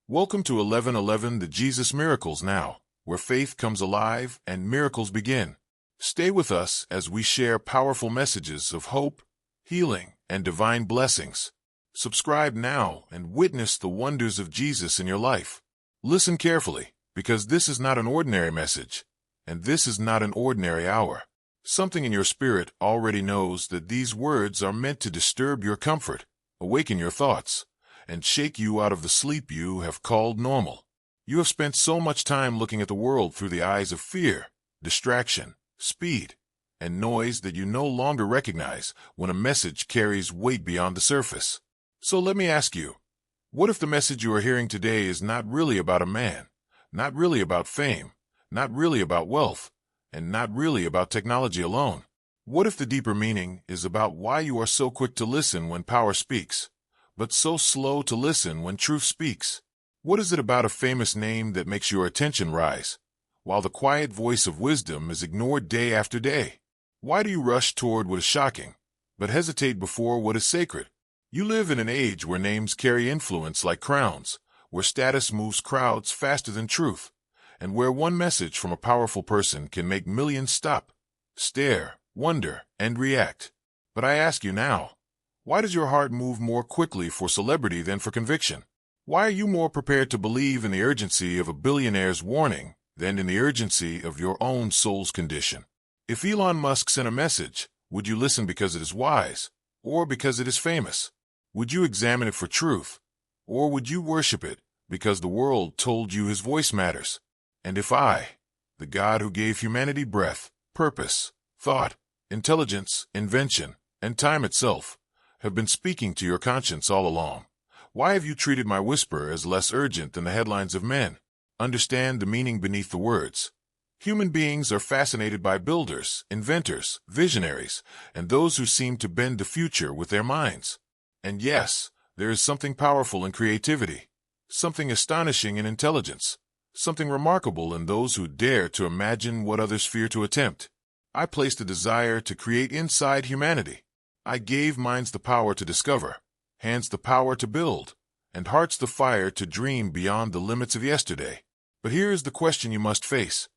Welcome to 1111 The Jesus Miracles Now, where faith comes alive and miracles begin. Stay with us as we share powerful messages of hope, healing, and divine blessings. Subscribe now and witness the wonders of Jesus in your life. Listen carefully, because this is not an ordinary message, and this is not an ordinary hour. Something in your spirit already knows that these words are meant to disturb your comfort, awaken your thoughts, and shake you out of the sleep you have called normal. You have spent so much time looking at the world through the eyes of fear, distraction, speed, and noise that you no longer recognize when a message carries weight beyond the surface. So let me ask you, what if the message you are hearing today is not really about a man, not really about fame, not really about wealth, and not really about technology alone? What if the deeper meaning is about why you are so quick to listen when power speaks, but so slow to listen when truth speaks? What is it about a famous name that makes your attention rise, while the quiet voice of wisdom is ignored day after day? Why do you rush toward what is shocking, but hesitate before what is sacred? You live in an age where names carry influence like crowns, where status moves crowds faster than truth, and where one message from a powerful person can make millions stop, stare, wonder, and react. But I ask you now, why does your heart move more quickly for celebrity than for conviction? Why are you more prepared to believe in the urgency of a billionaire's warning than in the urgency of your own soul's condition? If Elon Musk sent a message, would you listen because it is wise, or because it is famous? Would you examine it for truth, or would you worship it because the world told you his voice matters? And if I, the God who gave humanity breath, purpose, thought, intelligence, invention, and time itself, have been speaking to your conscience all along, why have you treated my whisper as less urgent than the headlines of men? Understand the meaning beneath the words. Human beings are fascinated by builders, inventors, visionaries, and those who seem to bend the future with their minds. And yes, there is something powerful in creativity, something astonishing in intelligence, something remarkable in those who dare to imagine what others fear to attempt. I placed a desire to create inside humanity. I gave minds the power to discover, hands the power to build, and hearts the fire to dream beyond the limits of yesterday. But here is the question you must face.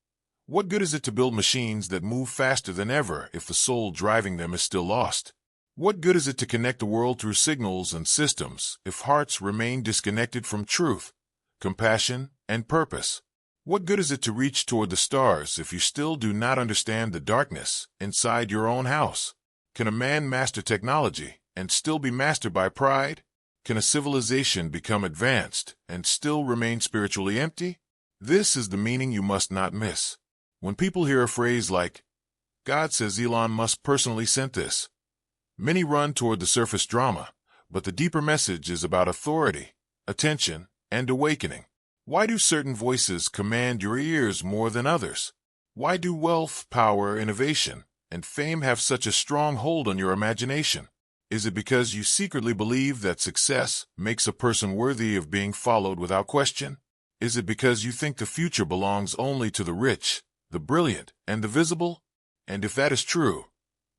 What good is it to build machines that move faster than ever if the soul driving them is still lost? What good is it to connect the world through signals and systems if hearts remain disconnected from truth, compassion, and purpose? What good is it to reach toward the stars if you still do not understand the darkness inside your own house? Can a man master technology and still be mastered by pride? Can a civilization become advanced and still remain spiritually empty? This is the meaning you must not miss. When people hear a phrase like, God says Elon Musk personally sent this, many run toward the surface drama, but the deeper message is about authority, attention, and awakening. Why do certain voices command your ears more than others? Why do wealth, power, innovation, and fame have such a strong hold on your imagination? Is it because you secretly believe that success makes a person worthy of being followed without question? Is it because you think the future belongs only to the rich, the brilliant, and the visible? And if that is true,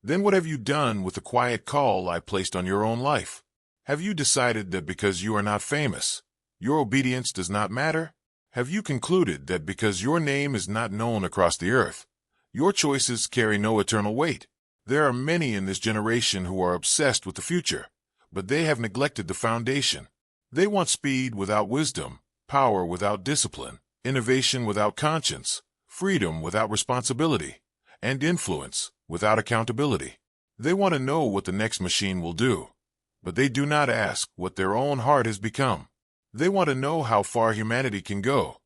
then what have you done with the quiet call I placed on your own life? Have you decided that because you are not famous, your obedience does not matter? Have you concluded that because your name is not known across the earth, your choices carry no eternal weight? There are many in this generation who are obsessed with the future, but they have neglected the foundation. They want speed without wisdom, power without discipline, innovation without conscience, freedom without responsibility, and influence without accountability. They want to know what the next machine will do, but they do not ask what their own heart has become. They want to know how far humanity can go,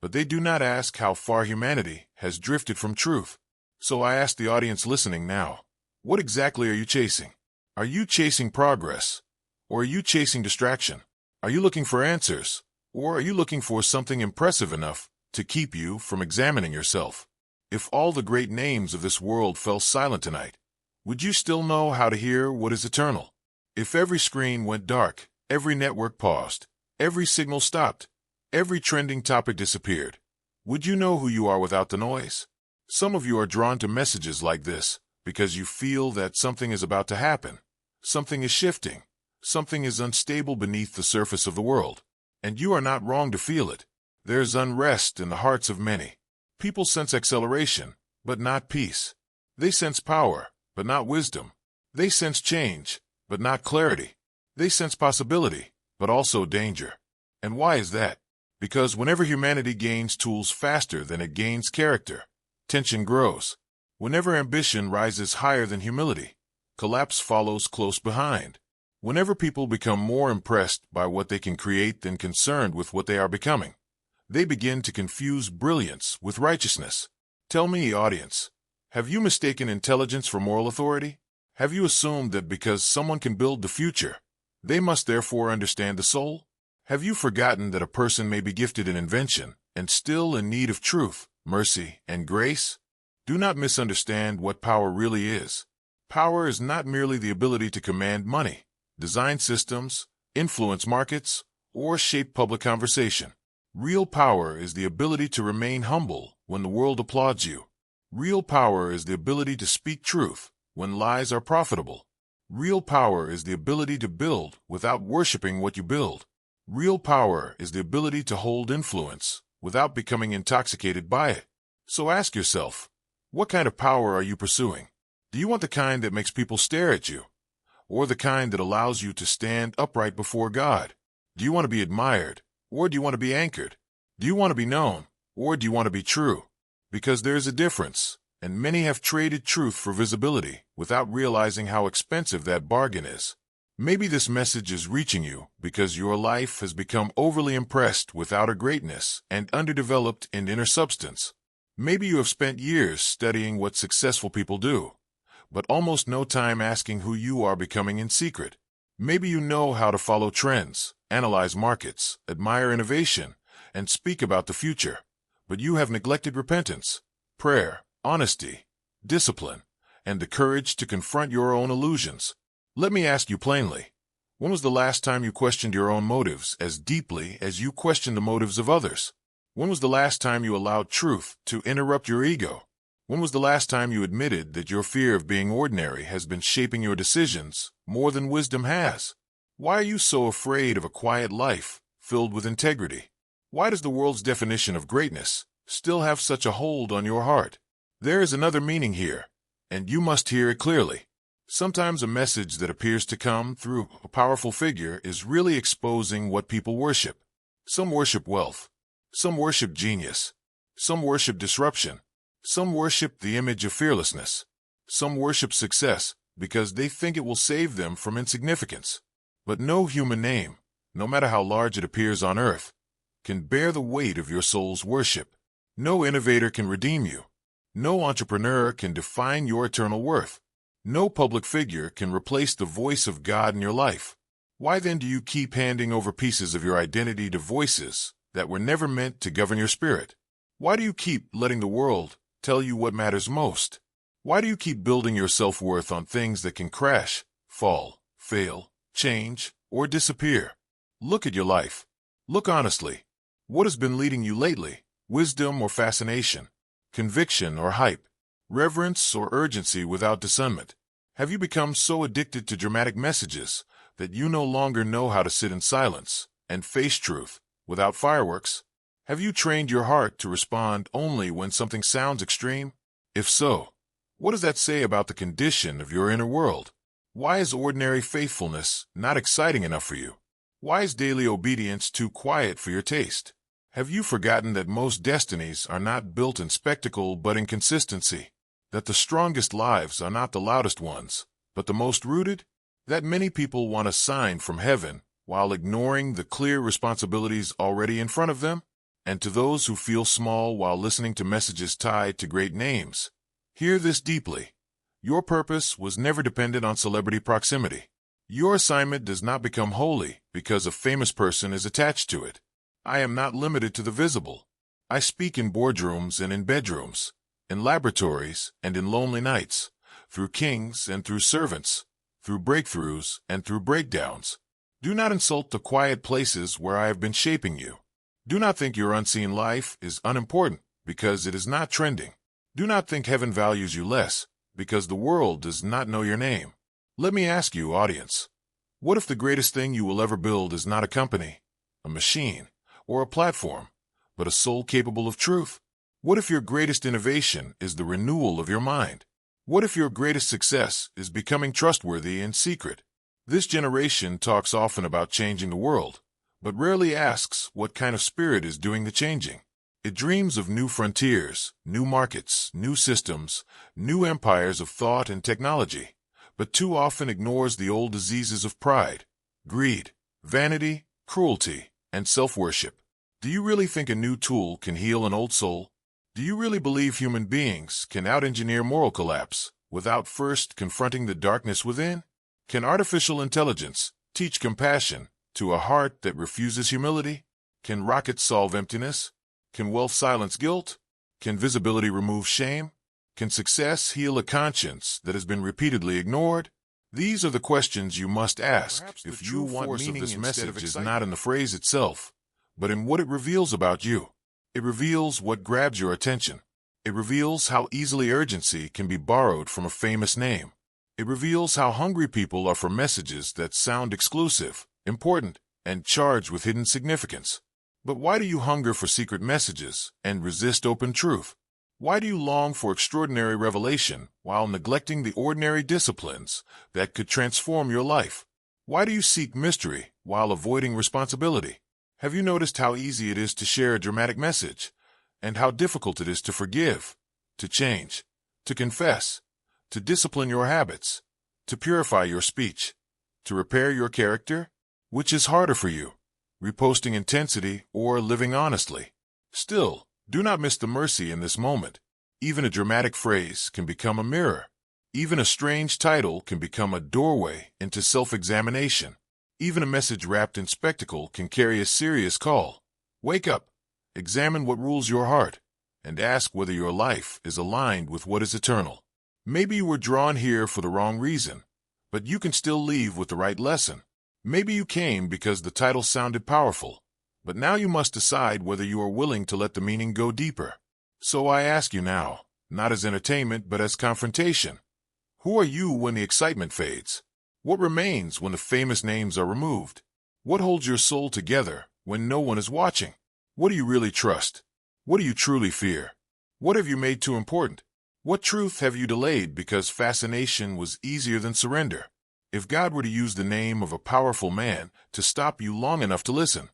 but they do not ask how far humanity has drifted from truth. So I ask the audience listening now, what exactly are you chasing? Are you chasing progress? Or are you chasing distraction? Are you looking for answers? Or are you looking for something impressive enough to keep you from examining yourself? If all the great names of this world fell silent tonight, would you still know how to hear what is eternal? If every screen went dark, every network paused, every signal stopped, every trending topic disappeared, would you know who you are without the noise? Some of you are drawn to messages like this because you feel that something is about to happen, something is shifting, something is unstable beneath the surface of the world. And you are not wrong to feel it. There's unrest in the hearts of many. People sense acceleration, but not peace. They sense power, but not wisdom. They sense change, but not clarity. They sense possibility, but also danger. And why is that? Because whenever humanity gains tools faster than it gains character, tension grows. Whenever ambition rises higher than humility, collapse follows close behind. Whenever people become more impressed by what they can create than concerned with what they are becoming, they begin to confuse brilliance with righteousness. Tell me, audience, have you mistaken intelligence for moral authority? Have you assumed that because someone can build the future, they must therefore understand the soul? Have you forgotten that a person may be gifted in invention and still in need of truth, mercy, and grace? Do not misunderstand what power really is. Power is not merely the ability to command money, design systems, influence markets, or shape public conversation. Real power is the ability to remain humble when the world applauds you. Real power is the ability to speak truth when lies are profitable. Real power is the ability to build without worshiping what you build. Real power is the ability to hold influence without becoming intoxicated by it. So ask yourself, what kind of power are you pursuing? Do you want the kind that makes people stare at you, or the kind that allows you to stand upright before God? Do you want to be admired, or do you want to be anchored? Do you want to be known, or do you want to be true? Because there's a difference, and many have traded truth for visibility without realizing how expensive that bargain is. Maybe this message is reaching you because your life has become overly impressed with outer greatness and underdeveloped in inner substance. Maybe you have spent years studying what successful people do, but almost no time asking who you are becoming in secret. Maybe you know how to follow trends, analyze markets, admire innovation, and speak about the future, but you have neglected repentance, prayer, honesty, discipline, and the courage to confront your own illusions. Let me ask you plainly, when was the last time you questioned your own motives as deeply as you question the motives of others? When was the last time you allowed truth to interrupt your ego? When was the last time you admitted that your fear of being ordinary has been shaping your decisions more than wisdom has? Why are you so afraid of a quiet life filled with integrity? Why does the world's definition of greatness still have such a hold on your heart? There is another meaning here, and you must hear it clearly. Sometimes a message that appears to come through a powerful figure is really exposing what people worship. Some worship wealth. Some worship genius. Some worship disruption. Some worship the image of fearlessness. Some worship success because they think it will save them from insignificance. But no human name, no matter how large it appears on earth, can bear the weight of your soul's worship. No innovator can redeem you. No entrepreneur can define your eternal worth. No public figure can replace the voice of God in your life. Why then do you keep handing over pieces of your identity to voices that were never meant to govern your spirit? Why do you keep letting the world tell you what matters most? Why do you keep building your self-worth on things that can crash, fall, fail, change, or disappear? Look at your life. Look honestly. What has been leading you lately? Wisdom or fascination? Conviction or hype? Reverence or urgency without discernment? Have you become so addicted to dramatic messages that you no longer know how to sit in silence and face truth without fireworks? Have you trained your heart to respond only when something sounds extreme? If so, what does that say about the condition of your inner world? Why is ordinary faithfulness not exciting enough for you? Why is daily obedience too quiet for your taste? Have you forgotten that most destinies are not built in spectacle but in consistency? That the strongest lives are not the loudest ones, but the most rooted? That many people want a sign from heaven while ignoring the clear responsibilities already in front of them? And to those who feel small while listening to messages tied to great names, hear this deeply. Your purpose was never dependent on celebrity proximity. Your assignment does not become holy because a famous person is attached to it. I am not limited to the visible. I speak in boardrooms and in bedrooms, in laboratories and in lonely nights, through kings and through servants, through breakthroughs and through breakdowns. Do not insult the quiet places where I have been shaping you. Do not think your unseen life is unimportant because it is not trending. Do not think heaven values you less because the world does not know your name. Let me ask you, audience, what if the greatest thing you will ever build is not a company, a machine, or a platform, but a soul capable of truth? What if your greatest innovation is the renewal of your mind? What if your greatest success is becoming trustworthy in secret? This generation talks often about changing the world, but rarely asks what kind of spirit is doing the changing. It dreams of new frontiers, new markets, new systems, new empires of thought and technology, but too often ignores the old diseases of pride, greed, vanity, cruelty, and self-worship. Do you really think a new tool can heal an old soul? Do you really believe human beings can out-engineer moral collapse without first confronting the darkness within? Can artificial intelligence teach compassion to a heart that refuses humility? Can rockets solve emptiness? Can wealth silence guilt? Can visibility remove shame? Can success heal a conscience that has been repeatedly ignored? These are the questions you must ask if you want meaning. This message is not in the phrase itself, but in what it reveals about you. It reveals what grabs your attention. It reveals how easily urgency can be borrowed from a famous name. It reveals how hungry people are for messages that sound exclusive, important, and charged with hidden significance. But why do you hunger for secret messages and resist open truth? Why do you long for extraordinary revelation while neglecting the ordinary disciplines that could transform your life? Why do you seek mystery while avoiding responsibility? Have you noticed how easy it is to share a dramatic message, and how difficult it is to forgive, to change, to confess, to discipline your habits, to purify your speech, to repair your character? Which is harder for you, reposting intensity or living honestly? Still, do not miss the mercy in this moment. Even a dramatic phrase can become a mirror. Even a strange title can become a doorway into self-examination. Even a message wrapped in spectacle can carry a serious call. Wake up, examine what rules your heart, and ask whether your life is aligned with what is eternal. Maybe you were drawn here for the wrong reason, but you can still leave with the right lesson. Maybe you came because the title sounded powerful, but now you must decide whether you are willing to let the meaning go deeper. So I ask you now, not as entertainment but as confrontation. Who are you when the excitement fades? What remains when the famous names are removed? What holds your soul together when no one is watching? What do you really trust? What do you truly fear? What have you made too important? What truth have you delayed because fascination was easier than surrender? If God were to use the name of a powerful man to stop you long enough to listen,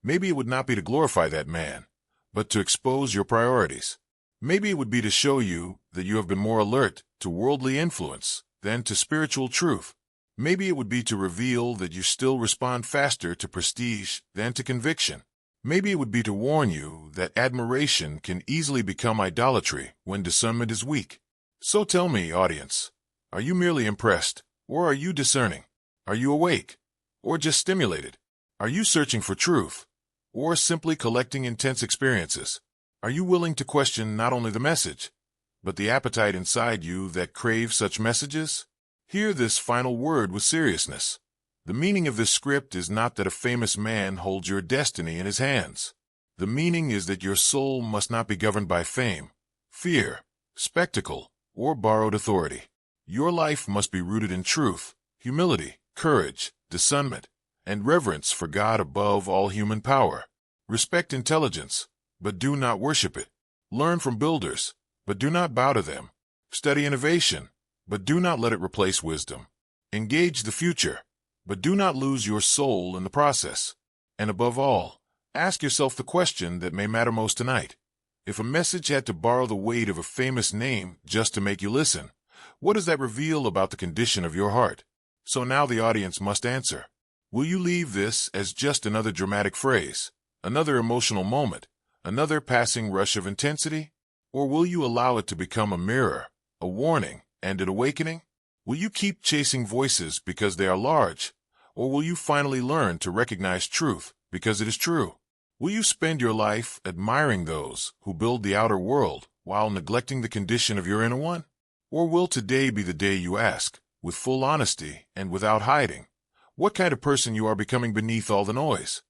maybe it would not be to glorify that man, but to expose your priorities. Maybe it would be to show you that you have been more alert to worldly influence than to spiritual truth. Maybe it would be to reveal that you still respond faster to prestige than to conviction. Maybe it would be to warn you that admiration can easily become idolatry when discernment is weak. So tell me, audience, are you merely impressed, or are you discerning? Are you awake, or just stimulated? Are you searching for truth, or simply collecting intense experiences? Are you willing to question not only the message, but the appetite inside you that craves such messages? Hear this final word with seriousness. The meaning of this script is not that a famous man holds your destiny in his hands. The meaning is that your soul must not be governed by fame, fear, spectacle, or borrowed authority. Your life must be rooted in truth, humility, courage, discernment, and reverence for God above all human power. Respect intelligence, but do not worship it. Learn from builders, but do not bow to them. Study innovation, but do not let it replace wisdom. Engage the future, but do not lose your soul in the process. And above all, ask yourself the question that may matter most tonight. If a message had to borrow the weight of a famous name just to make you listen, what does that reveal about the condition of your heart? So now the audience must answer. Will you leave this as just another dramatic phrase, another emotional moment, another passing rush of intensity? Or will you allow it to become a mirror, a warning, and an awakening? Will you keep chasing voices because they are large? Or will you finally learn to recognize truth because it is true? Will you spend your life admiring those who build the outer world while neglecting the condition of your inner one? Or will today be the day you ask, with full honesty and without hiding, what kind of person you are becoming beneath all the noise?